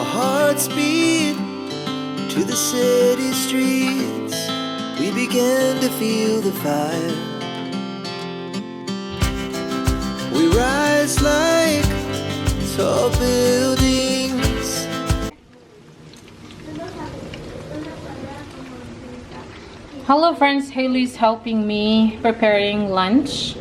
Our hearts beat to the city streets. We began to feel the fire. We rise like tall buildings. Hello friends, Haley's helping me preparing lunch.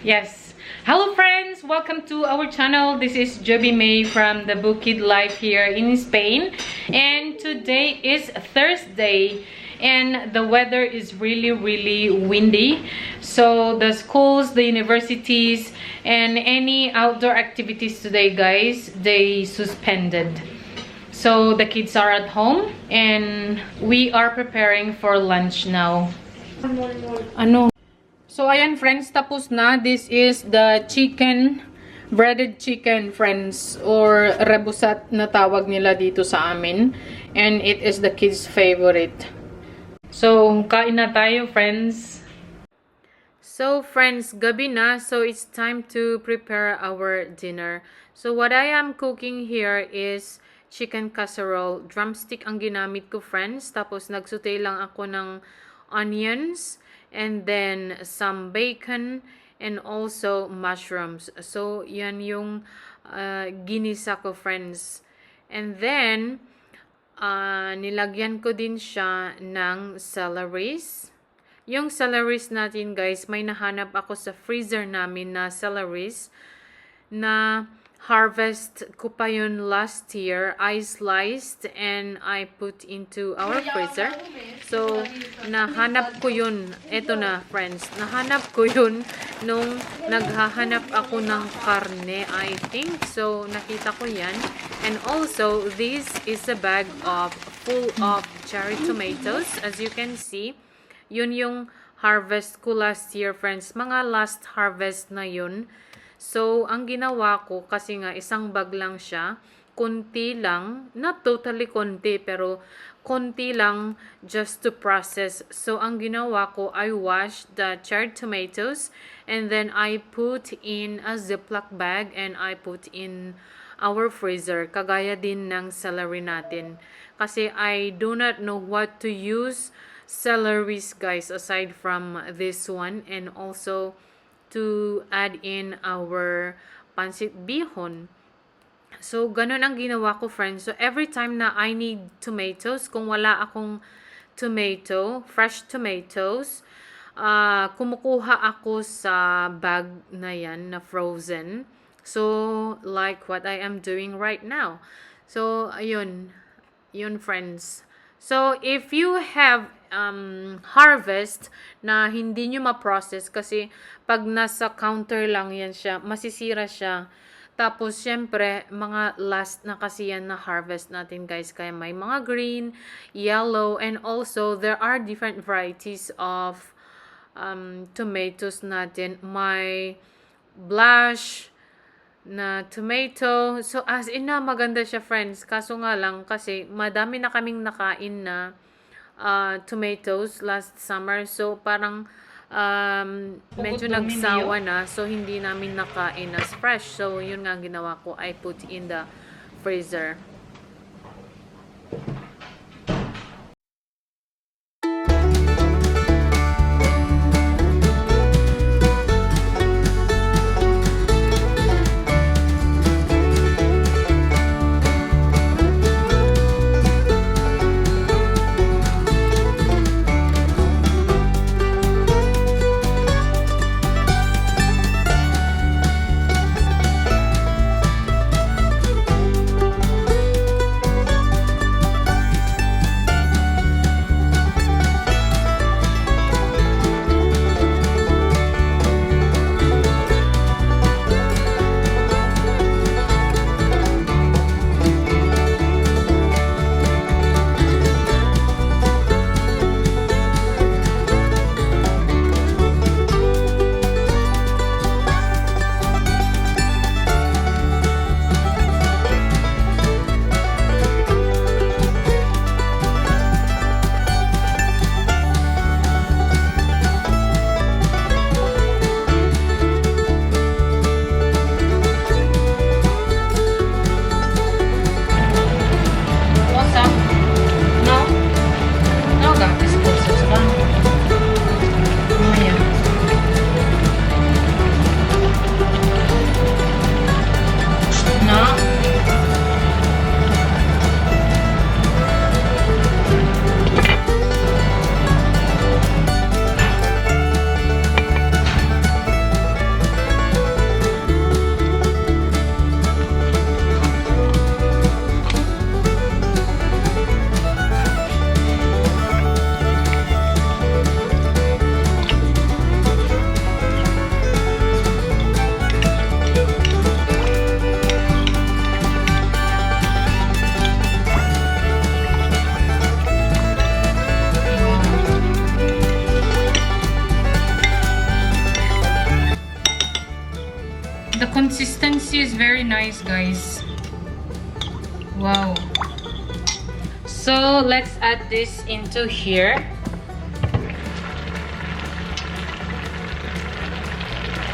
Yes. Hello friends, welcome to our channel. This is Joby May from the Bukid Life here in Spain. And today is Thursday and the weather is really windy. So the schools, the universities, and any outdoor activities today, guys, they suspended. So the kids are at home and we are preparing for lunch now. Ano? So ayan friends, tapos na. This is the chicken, breaded chicken friends, or rebusat na tawag nila dito sa amin. And it is the kids' favorite. So kain na tayo friends. So friends, gabi na. So it's time to prepare our dinner. So what I am cooking here is chicken casserole. Drumstick ang ginamit ko friends. Tapos nagsutay lang ako ng onions. And then some bacon and also mushrooms. So yan yung ginisa ko friends. And then nilagyan ko din siya ng celeries. Yung celeries natin guys, may nahanap ako sa freezer namin na celeries na harvest ko pa yun last year. I sliced and I put into our freezer. So, nahanap ko yun. Eto na, friends. Nahanap ko yun nung naghahanap ako ng karne, I think. So, nakita ko yan. And also, this is a bag of full of cherry tomatoes. As you can see, yun yung harvest ko last year, friends. Mga last harvest na yun. So, ang ginawa ko, kasi nga isang bag lang siya, konti lang, not totally konti, pero konti lang just to process. So, ang ginawa ko, I washed the cherry tomatoes and then I put in a Ziploc bag and I put in our freezer. Kagaya din ng celery natin. Kasi I do not know what to use celeries, guys, aside from this one, and also to add in our pancit bihon. So, ganun ang ginawa ko, friends. So, every time na I need tomatoes, kung wala akong tomato, fresh tomatoes, kumukuha ako sa bag na yan, na frozen. So, like what I am doing right now. So, ayun. Yun, friends. So, if you have harvest na hindi nyo ma-process, kasi pag nasa counter lang yan siya, masisira siya. Tapos, syempre, mga last na kasi yan na harvest natin, guys. Kaya may mga green, yellow, and also, there are different varieties of tomatoes natin. May blush na tomato. So, as in na, maganda siya, friends. Kaso nga lang, kasi madami na kaming nakain na tomatoes last summer. So, parang medyo nagsawa na. So, hindi namin nakain as fresh. So, yun nga ginawa ko. I put in the freezer. very nice, guys. Wow. So let's add this into here.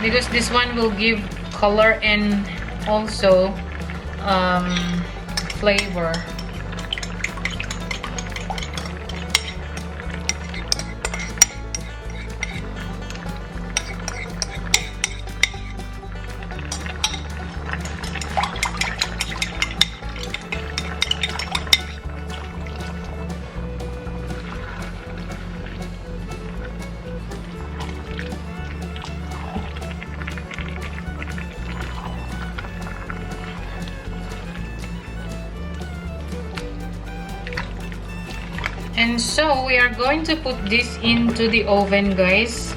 Because this one will give color and also flavor. And so we are going to put this into the oven, guys,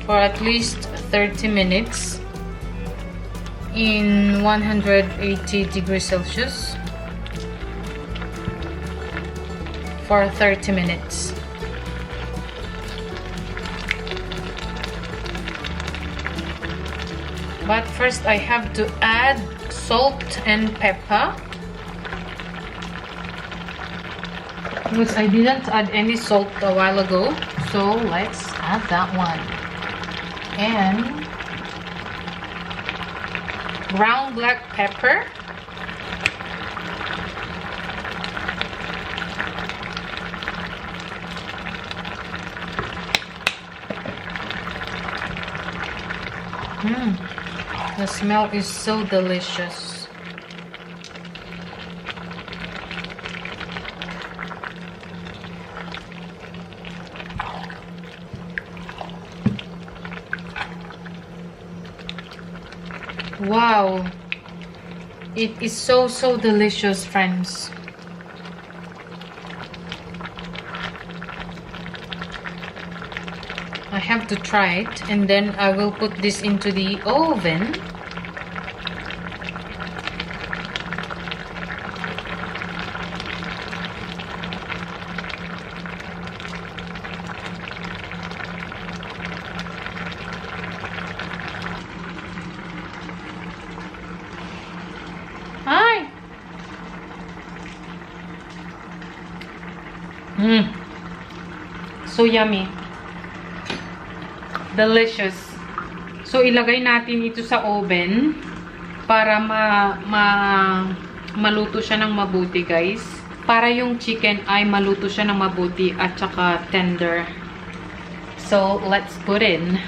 for at least 30 minutes in 180 degrees Celsius for 30 minutes. But first I have to add salt and pepper, because I didn't add any salt a while ago. So let's add that one. And ground black pepper. The smell is so delicious. Wow, it is so delicious, friends. I have to try it, and then I will put this into the oven. Hi. So yummy. Delicious. So ilagay natin ito sa oven para maluto siya ng mabuti, guys. Para yung chicken ay maluto siya ng mabuti at saka tender. So let's put in.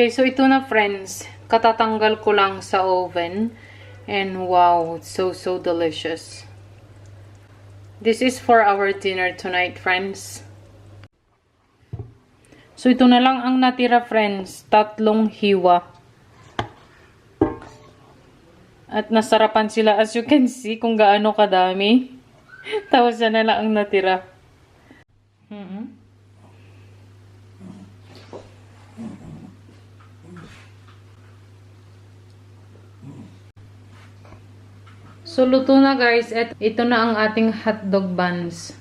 Okay, so ito na friends. Katatanggal ko lang sa oven. And wow, it's so delicious. This is for our dinner tonight, friends. So ito na lang ang natira, friends. 3 hiwa. At nasarapan sila, as you can see, kung gaano kadami. Tapos na lang ang natira. So, luto na guys. At ito na ang ating hotdog buns.